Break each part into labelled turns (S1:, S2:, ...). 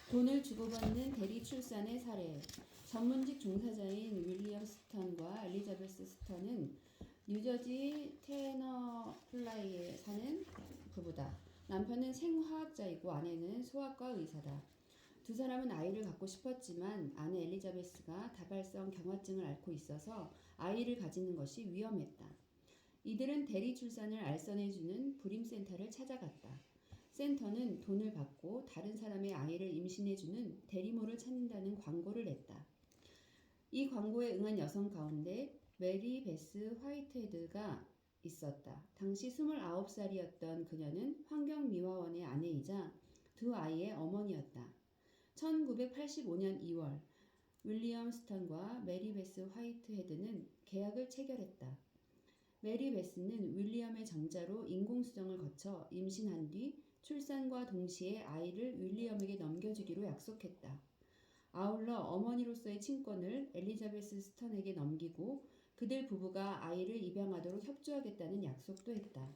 S1: 돈을 주고받는 대리 출산의 사례. 전문직 종사자인 윌리엄 스턴과 엘리자베스 스턴은 뉴저지 테너플라이에 사는 부부다. 남편은 생화학자이고 아내는 소아과 의사다. 두 사람은 아이를 갖고 싶었지만 아내 엘리자베스가 다발성 경화증을 앓고 있어서 아이를 가지는 것이 위험했다. 이들은 대리 출산을 알선해주는 불임센터를 찾아갔다. 센터는 돈을 받고 다른 사람의 아이를 임신해주는 대리모를 찾는다는 광고를 냈다. 이 광고에 응한 여성 가운데 메리 베스 화이트헤드가 있었다. 당시 29살이었던 그녀는 환경미화원의 아내이자 두 아이의 어머니였다. 1985년 2월 윌리엄 스턴과 메리 베스 화이트헤드는 계약을 체결했다. 메리 베스는 윌리엄의 정자로 인공수정을 거쳐 임신한 뒤 출산과 동시에 아이를 윌리엄에게 넘겨주기로 약속했다. 아울러 어머니로서의 친권을 엘리자베스 스턴에게 넘기고 그들 부부가 아이를 입양하도록 협조하겠다는 약속도 했다.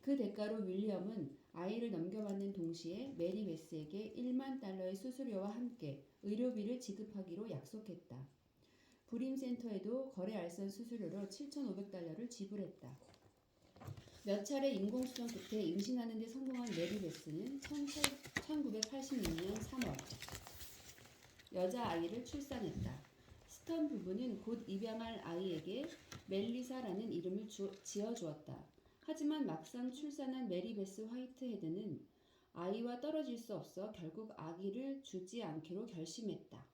S1: 그 대가로 윌리엄은 아이를 넘겨받는 동시에 메리 베스에게 1만 달러의 수수료와 함께 의료비를 지급하기로 약속했다. 불임센터에도 거래 알선 수수료로 7,500달러를 지불했다. 몇 차례 인공수정 끝에 임신하는 데 성공한 메리 베스는 1986년 3월 여자아이를 출산했다. 스턴 부부는 곧 입양할 아이에게 멜리사라는 이름을 지어주었다. 하지만 막상 출산한 메리 베스 화이트헤드는 아이와 떨어질 수 없어 결국 아기를 주지 않기로 결심했다.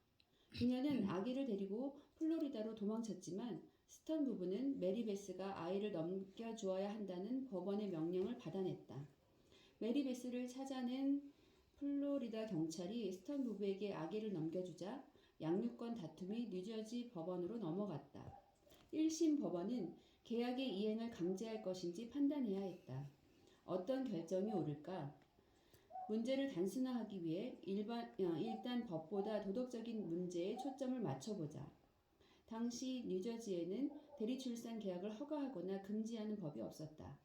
S1: 그녀는 아기를 데리고 플로리다로 도망쳤지만 스턴 부부는 메리 베스가 아이를 넘겨주어야 한다는 법원의 명령을 받아냈다. 메리 베스를 찾아낸 플로리다 경찰이 스턴 부부에게 아기를 넘겨주자 양육권 다툼이 뉴저지 법원으로 넘어갔다. 1심 법원은 계약의 이행을 강제할 것인지 판단해야 했다. 어떤 결정이 옳을까? 문제를 단순화하기 위해 일단 법보다 도덕적인 문제에 초점을 맞춰보자. 당시 뉴저지에는 대리출산 계약을 허가하거나 금지하는 법이 없었다.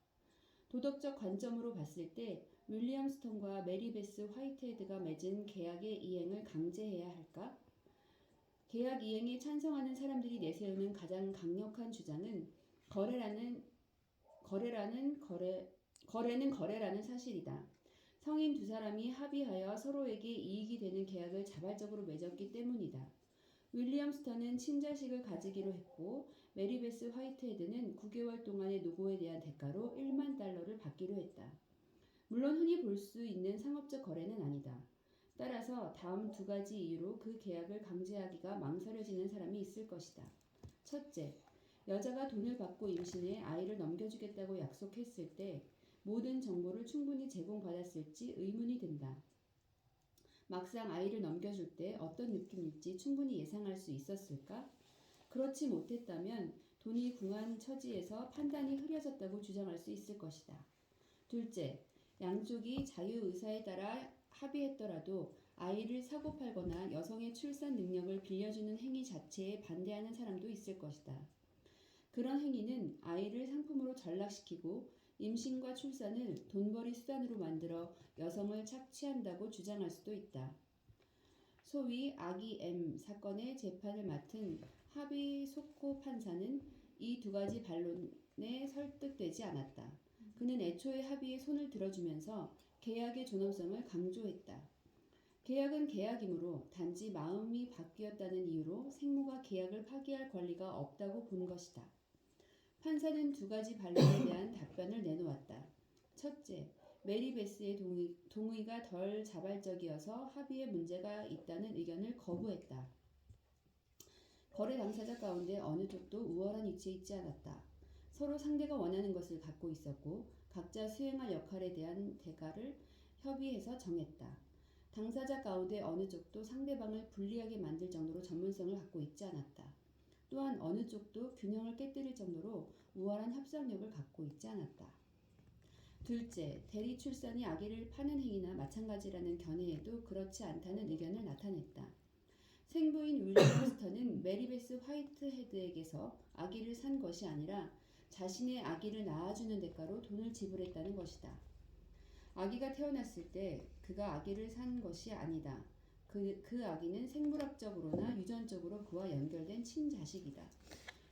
S1: 도덕적 관점으로 봤을 때 윌리엄 스턴과 메리 베스 화이트헤드가 맺은 계약의 이행을 강제해야 할까? 계약 이행에 찬성하는 사람들이 내세우는 가장 강력한 주장은 거래는 거래라는 사실이다. 성인 두 사람이 합의하여 서로에게 이익이 되는 계약을 자발적으로 맺었기 때문이다. 윌리엄 스턴은 친자식을 가지기로 했고 메리 베스 화이트헤드는 9개월 동안의 노고에 대한 대가로 1만 달러를 받기로 했다. 물론 흔히 볼 수 있는 상업적 거래는 아니다. 따라서 다음 두 가지 이유로 그 계약을 강제하기가 망설여지는 사람이 있을 것이다. 첫째, 여자가 돈을 받고 임신해 아이를 넘겨주겠다고 약속했을 때 모든 정보를 충분히 제공받았을지 의문이 든다. 막상 아이를 넘겨줄 때 어떤 느낌일지 충분히 예상할 수 있었을까? 그렇지 못했다면 돈이 궁한 처지에서 판단이 흐려졌다고 주장할 수 있을 것이다. 둘째, 양쪽이 자유의사에 따라 합의했더라도 아이를 사고팔거나 여성의 출산 능력을 빌려주는 행위 자체에 반대하는 사람도 있을 것이다. 그런 행위는 아이를 상품으로 전락시키고 임신과 출산을 돈벌이 수단으로 만들어 여성을 착취한다고 주장할 수도 있다. 소위 아기 M 사건의 재판을 맡은 하비 소코 판사는 이 두 가지 반론에 설득되지 않았다. 그는 애초에 합의에 손을 들어주면서 계약의 존엄성을 강조했다. 계약은 계약이므로 단지 마음이 바뀌었다는 이유로 생모가 계약을 파기할 권리가 없다고 본 것이다. 판사는 두 가지 반론에 대한 답변을 내놓았다. 첫째, 메리 베스의 동의가 덜 자발적이어서 합의에 문제가 있다는 의견을 거부했다. 거래 당사자 가운데 어느 쪽도 우월한 위치에 있지 않았다. 서로 상대가 원하는 것을 갖고 있었고 각자 수행할 역할에 대한 대가를 협의해서 정했다. 당사자 가운데 어느 쪽도 상대방을 불리하게 만들 정도로 전문성을 갖고 있지 않았다. 또한 어느 쪽도 균형을 깨뜨릴 정도로 우월한 협상력을 갖고 있지 않았다. 둘째, 대리 출산이 아기를 파는 행위나 마찬가지라는 견해에도 그렇지 않다는 의견을 나타냈다. 생부인 윌리엄 스턴은 메리 베스 화이트헤드에게서 아기를 산 것이 아니라 자신의 아기를 낳아주는 대가로 돈을 지불했다는 것이다. 아기가 태어났을 때 그가 아기를 산 것이 아니다. 그 아기는 생물학적으로나 유전적으로 그와 연결된 친자식이다.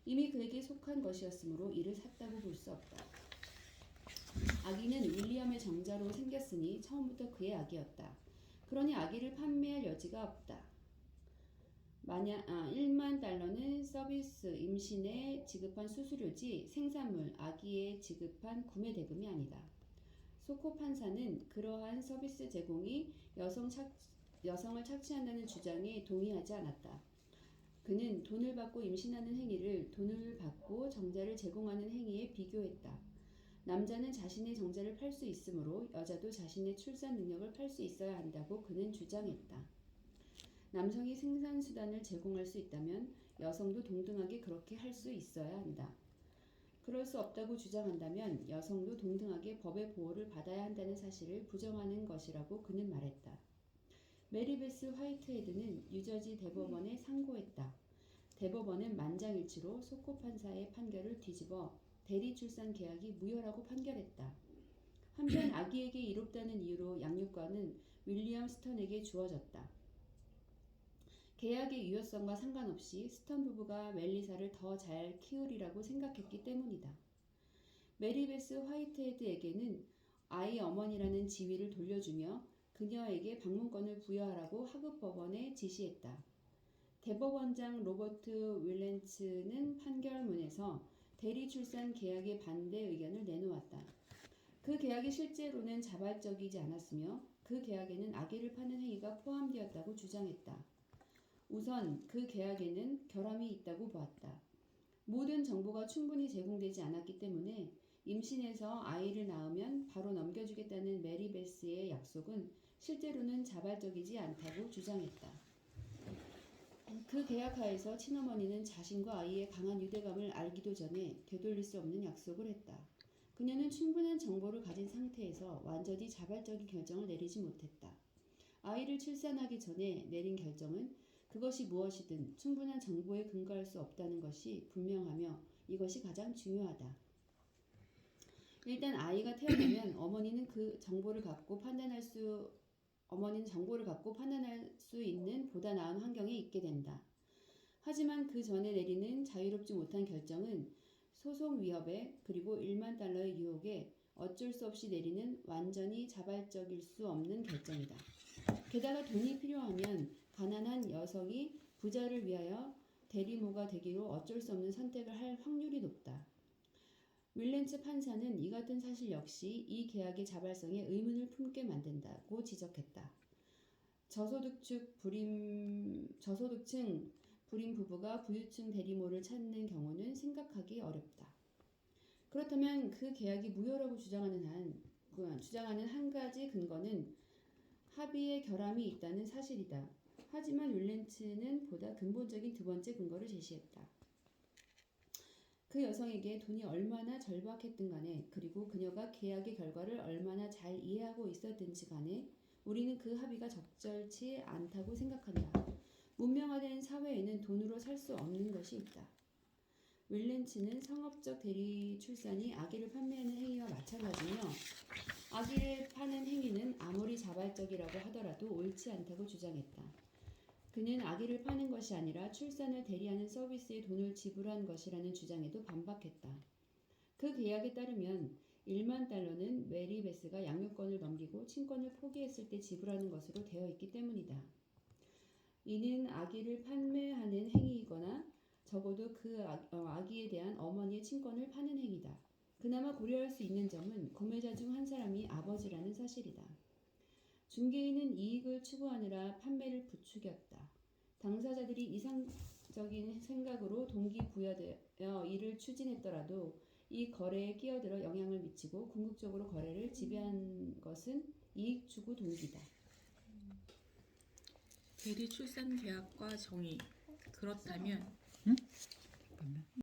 S1: 이미 그에게 속한 것이었으므로 이를 샀다고 볼 수 없다. 아기는 윌리엄의 정자로 생겼으니 처음부터 그의 아기였다. 그러니 아기를 판매할 여지가 없다. 만약 1만 달러는 서비스 임신에 지급한 수수료지 생산물 아기에 지급한 구매 대금이 아니다. 소코 판사는 그러한 서비스 제공이 여성을 착취한다는 주장에 동의하지 않았다. 그는 돈을 받고 임신하는 행위를 돈을 받고 정자를 제공하는 행위에 비교했다. 남자는 자신의 정자를 팔 수 있으므로 여자도 자신의 출산 능력을 팔 수 있어야 한다고 그는 주장했다. 남성이 생산수단을 제공할 수 있다면 여성도 동등하게 그렇게 할 수 있어야 한다. 그럴 수 없다고 주장한다면 여성도 동등하게 법의 보호를 받아야 한다는 사실을 부정하는 것이라고 그는 말했다. 메리베스 화이트헤드는 뉴저지 대법원에 상고했다. 대법원은 만장일치로 소코 판사의 판결을 뒤집어 대리 출산 계약이 무효라고 판결했다. 한편 아기에게 이롭다는 이유로 양육권은 윌리엄 스턴에게 주어졌다. 계약의 유효성과 상관없이 스턴 부부가 멜리사를 더 잘 키우리라고 생각했기 때문이다. 메리베스 화이트헤드에게는 아이 어머니라는 지위를 돌려주며 그녀에게 방문권을 부여하라고 하급법원에 지시했다. 대법원장 로버트 윌렌츠는 판결문에서 대리 출산 계약의 반대 의견을 내놓았다. 그 계약이 실제로는 자발적이지 않았으며 그 계약에는 아기를 파는 행위가 포함되었다고 주장했다. 우선 그 계약에는 결함이 있다고 보았다. 모든 정보가 충분히 제공되지 않았기 때문에 임신해서 아이를 낳으면 바로 넘겨주겠다는 메리베스의 약속은 실제로는 자발적이지 않다고 주장했다. 그 계약 하에서 친어머니는 자신과 아이의 강한 유대감을 알기도 전에 되돌릴 수 없는 약속을 했다. 그녀는 충분한 정보를 가진 상태에서 완전히 자발적인 결정을 내리지 못했다. 아이를 출산하기 전에 내린 결정은 그것이 무엇이든 충분한 정보에 근거할 수 없다는 것이 분명하며 이것이 가장 중요하다. 일단 아이가 태어나면 어머니는 정보를 갖고 판단할 수 있는 보다 나은 환경에 있게 된다. 하지만 그 전에 내리는 자유롭지 못한 결정은 소송 위협에 그리고 1만 달러의 유혹에 어쩔 수 없이 내리는 완전히 자발적일 수 없는 결정이다. 게다가 돈이 필요하면 가난한 여성이 부자를 위하여 대리모가 되기로 어쩔 수 없는 선택을 할 확률이 높다. 윌렌츠 판사는 이 같은 사실 역시 이 계약의 자발성에 의문을 품게 만든다고 지적했다. 저소득층 불임 부부가 부유층 대리모를 찾는 경우는 생각하기 어렵다. 그렇다면 그 계약이 무효라고 주장하는 한 가지 근거는 합의에 결함이 있다는 사실이다. 하지만 윌렌츠는 보다 근본적인 두 번째 근거를 제시했다. 그 여성에게 돈이 얼마나 절박했든 간에 그리고 그녀가 계약의 결과를 얼마나 잘 이해하고 있었든지 간에 우리는 그 합의가 적절치 않다고 생각한다. 문명화된 사회에는 돈으로 살 수 없는 것이 있다. 윌렌츠는 상업적 대리 출산이 아기를 판매하는 행위와 마찬가지며 아기를 파는 행위는 아무리 자발적이라고 하더라도 옳지 않다고 주장했다. 그는 아기를 파는 것이 아니라 출산을 대리하는 서비스에 돈을 지불한 것이라는 주장에도 반박했다. 그 계약에 따르면 1만 달러는 메리 베스가 양육권을 넘기고 친권을 포기했을 때 지불하는 것으로 되어 있기 때문이다. 이는 아기를 판매하는 행위이거나 적어도 그 아기에 대한 어머니의 친권을 파는 행위다. 그나마 고려할 수 있는 점은 구매자 중 한 사람이 아버지라는 사실이다. 중개인은 이익을 추구하느라 판매를 부추겼다. 당사자들이 이상적인 생각으로 동기부여되어 이를 추진했더라도 이 거래에 끼어들어 영향을 미치고 궁극적으로 거래를 지배한 것은 이익 추구 동기다.
S2: 대리 출산 계약과 정의. 그렇다면